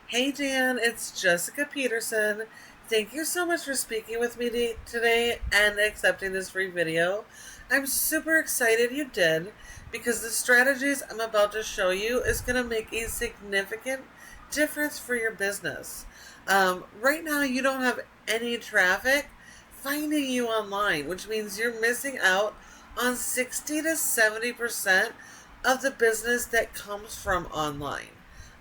Hey Dan, it's Jessica Peterson. Thank you so much for speaking with me today and accepting this free video. I'm super excited you did because the strategies I'm about to show you is going to make a significant difference for your business. Right now you don't have any traffic finding you online, which means you're missing out on 60 to 70% of the business that comes from online.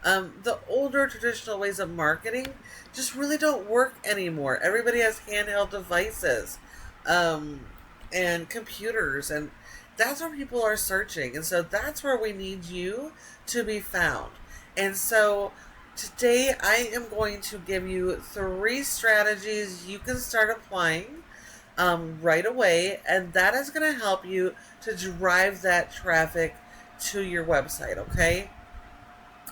The older traditional ways of marketing just really don't work anymore. Everybody has handheld devices and computers, and that's where people are searching. And so that's where we need you to be found. And so today I am going to give you 3 strategies you can start applying right away, and that is going to help you to drive that traffic to your website, okay?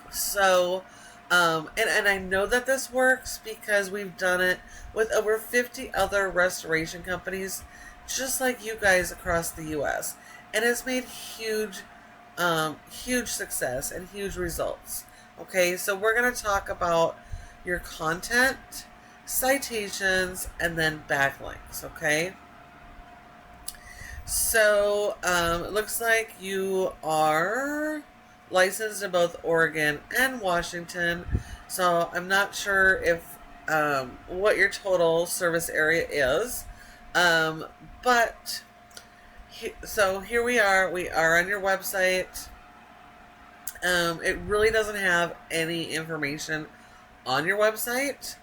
So, and I know that this works because we've done it with over 50 other restoration companies just like you guys across the US. And it's made huge success and huge results. Okay, so we're going to talk about your content, citations, and then backlinks, okay? So, it looks like you are licensed in both Oregon and Washington. So I'm not sure if what your total service area is. So here we are. We are on your website. It really doesn't have any information on your website.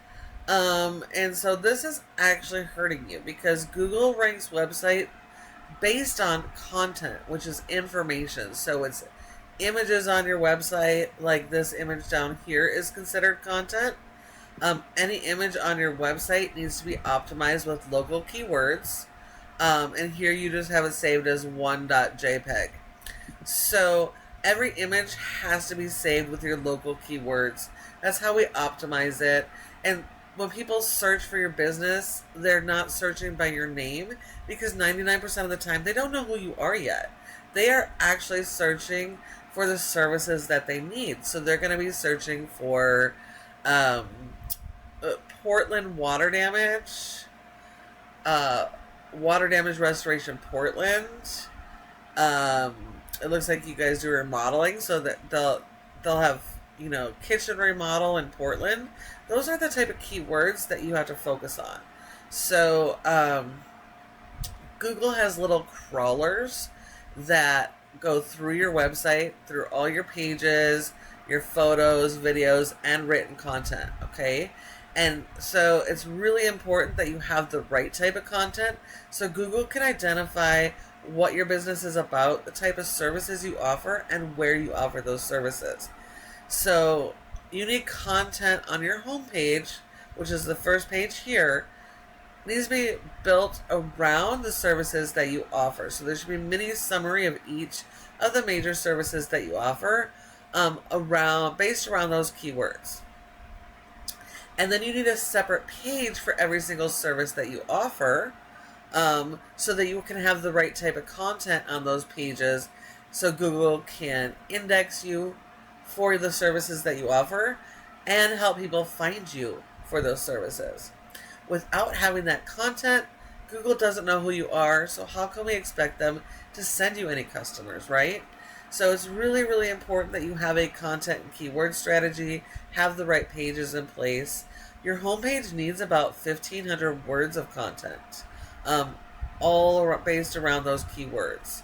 And so this is actually hurting you because Google ranks website based on content, which is information. So it's images on your website, like this image down here is considered content. Any image on your website needs to be optimized with local keywords. And here you just have it saved as one.jpg. So every image has to be saved with your local keywords. That's how we optimize it. And when people search for your business, they're not searching by your name because 99% of the time they don't know who you are yet. They are actually searching for the services that they need. So they're going to be searching for Portland water damage restoration Portland. It looks like you guys do remodeling, so that they'll have, kitchen remodel in Portland. Those are the type of keywords that you have to focus on. So Google has little crawlers that go through your website, through all your pages, your photos, videos, and written content, okay? And so it's really important that you have the right type of content so Google can identify what your business is about, the type of services you offer, and where you offer those services. So you need content on your homepage, which is the first page here, needs to be built around the services that you offer. So there should be a mini summary of each of the major services that you offer based around those keywords. And then you need a separate page for every single service that you offer so that you can have the right type of content on those pages so Google can index you for the services that you offer and help people find you for those services. Without having that content, Google doesn't know who you are, so how can we expect them to send you any customers, right? So it's really, really important that you have a content and keyword strategy, have the right pages in place. Your homepage needs about 1,500 words of content, all based around those keywords.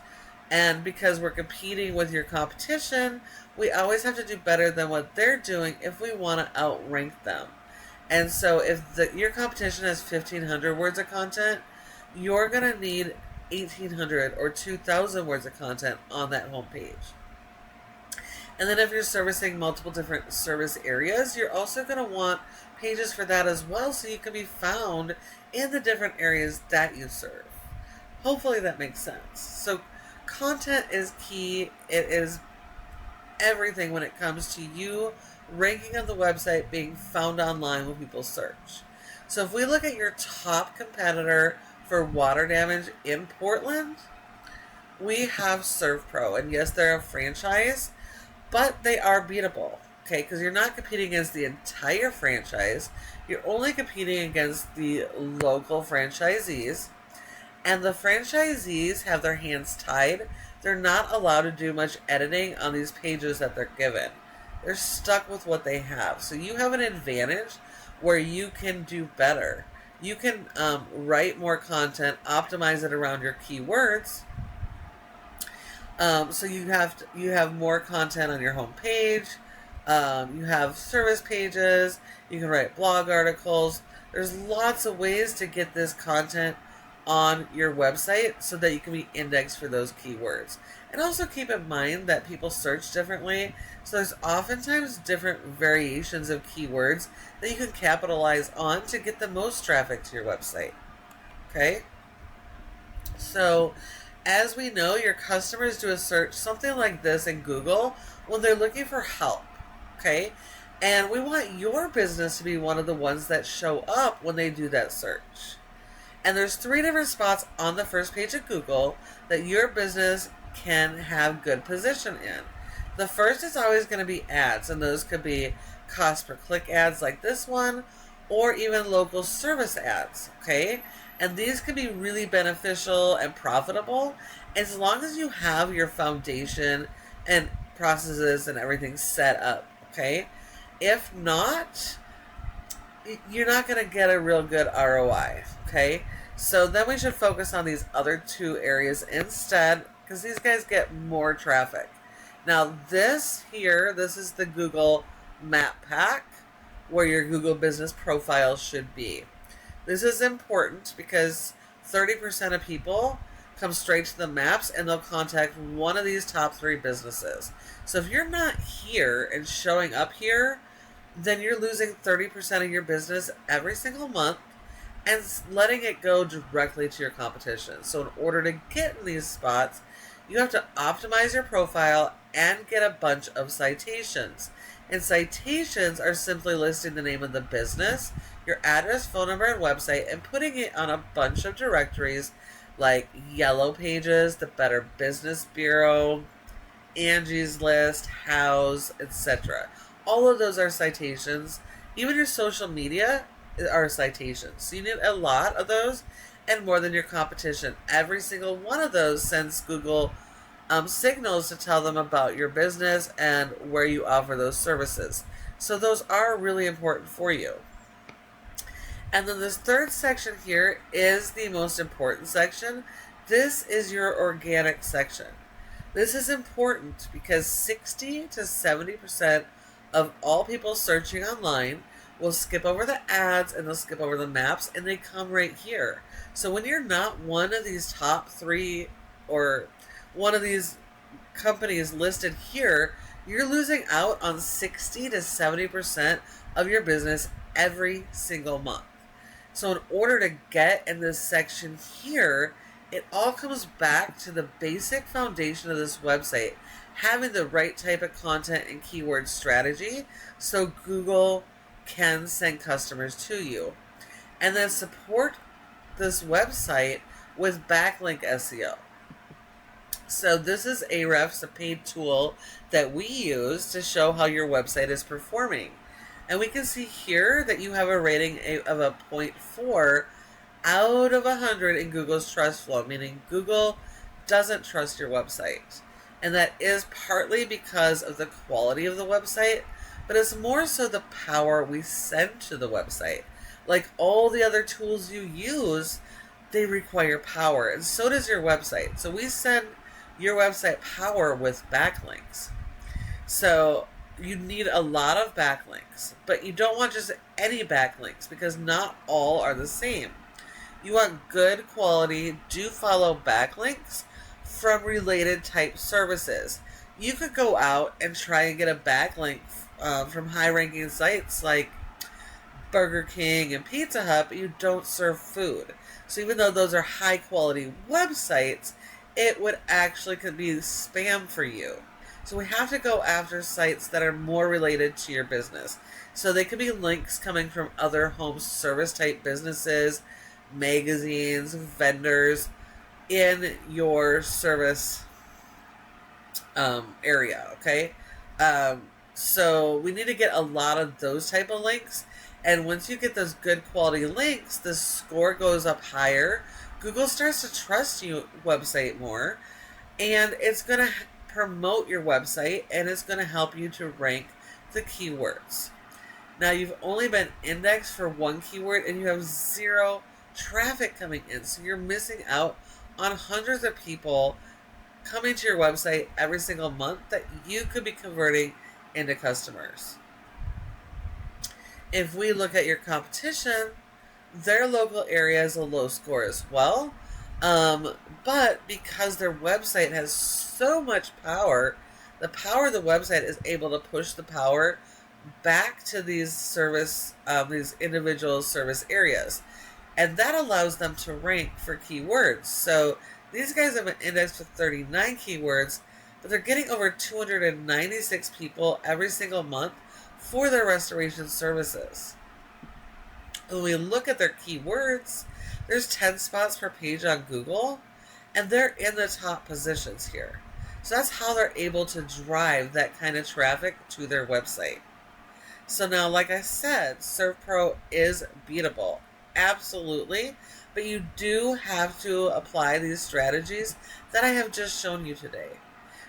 And because we're competing with your competition, we always have to do better than what they're doing if we want to outrank them. And so if your competition has 1,500 words of content, you're going to need 1,800 or 2,000 words of content on that homepage. And then if you're servicing multiple different service areas, you're also going to want pages for that as well so you can be found in the different areas that you serve. Hopefully that makes sense. So content is key. It is everything when it comes to you ranking on the website, being found online when people search. So if we look at your top competitor for water damage in Portland, we have ServPro. And yes, they're a franchise, but they are beatable. okay? Because you're not competing against the entire franchise. You're only competing against the local franchisees. And the franchisees have their hands tied. They're not allowed to do much editing on these pages that they're given. They're stuck with what they have. So you have an advantage where you can do better. You can write more content, optimize it around your keywords. So you have more content on your home page. You have service pages. You can write blog articles. There's lots of ways to get this content on your website so that you can be indexed for those keywords. And also keep in mind that people search differently, so there's oftentimes different variations of keywords that you can capitalize on to get the most traffic to your website. Okay? So, as we know, your customers do a search something like this in Google when they're looking for help. Okay? And we want your business to be one of the ones that show up when they do that search. And there's 3 different spots on the first page of Google that your business can have good position in. The first is always going to be ads, and those could be cost per click ads like this one, or even local service ads, okay? And these can be really beneficial and profitable as long as you have your foundation and processes and everything set up, okay? If not, you're not going to get a real good ROI, okay? So then we should focus on these other 2 areas instead, because these guys get more traffic. Now this is the Google Map Pack, where your Google Business Profile should be. This is important because 30% of people come straight to the maps and they'll contact one of these top 3 businesses. So if you're not here and showing up here, then you're losing 30% of your business every single month and letting it go directly to your competition. So in order to get in these spots, you have to optimize your profile and get a bunch of citations. And citations are simply listing the name of the business, your address, phone number, and website, and putting it on a bunch of directories like Yellow Pages, the Better Business Bureau, Angie's List, House, etc. All of those are citations. Even your social media are citations. So you need a lot of those and more than your competition. Every single one of those sends Google signals to tell them about your business and where you offer those services. So those are really important for you. And then this third section here is the most important section. This is your organic section. This is important because 60 to 70% of all people searching online will skip over the ads and they'll skip over the maps and they come right here. So when you're not one of these top 3 or one of these companies listed here, you're losing out on 60 to 70% of your business every single month. So in order to get in this section here, it all comes back to the basic foundation of this website, having the right type of content and keyword strategy so Google can send customers to you. And then support this website with backlink SEO. So this is Ahrefs, a paid tool that we use to show how your website is performing. And we can see here that you have a rating of a 0.4 out of 100 in Google's trust flow, meaning Google doesn't trust your website. And that is partly because of the quality of the website, but it's more so the power we send to the website. Like all the other tools you use, they require power, and so does your website. So we send your website power with backlinks. So you need a lot of backlinks, but you don't want just any backlinks because not all are the same. You want good quality, do follow backlinks from related type services. You could go out and try and get a backlink from high-ranking sites like Burger King and Pizza Hut, but you don't serve food. So even though those are high-quality websites, it would actually could be spam for you. So we have to go after sites that are more related to your business. So they could be links coming from other home service type businesses, magazines, vendors in your service area, okay? So we need to get a lot of those type of links. And once you get those good quality links, the score goes up higher. Google starts to trust your website more, and it's going to promote your website, and it's going to help you to rank the keywords. Now, you've only been indexed for one keyword, and you have zero traffic coming in. So you're missing out on hundreds of people coming to your website every single month that you could be converting into customers. If we look at your competition, their local area is a low score as well. But because their website has so much power, the power of the website is able to push the power back to these these individual service areas. And that allows them to rank for keywords. So these guys have an index for 39 keywords, but they're getting over 296 people every single month for their restoration services. When we look at their keywords, there's 10 spots per page on Google, and they're in the top positions here. So that's how they're able to drive that kind of traffic to their website. So now, like I said, ServPro is beatable. Absolutely. But you do have to apply these strategies that I have just shown you today.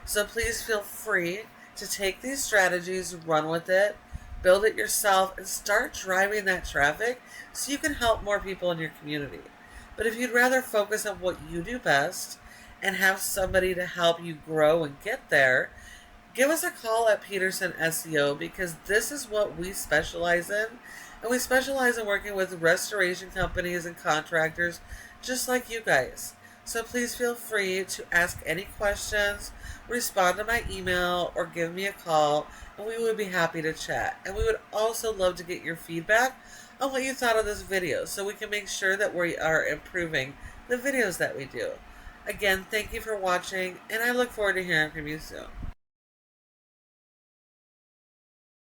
So please feel free to take these strategies, run with it, build it yourself, and start driving that traffic so you can help more people in your community. But if you'd rather focus on what you do best and have somebody to help you grow and get there, give us a call at Peterson SEO, because this is what we specialize in. And we specialize in working with restoration companies and contractors just like you guys. So please feel free to ask any questions, respond to my email, or give me a call, and we would be happy to chat. And we would also love to get your feedback on what you thought of this video so we can make sure that we are improving the videos that we do. Again, thank you for watching, and I look forward to hearing from you soon.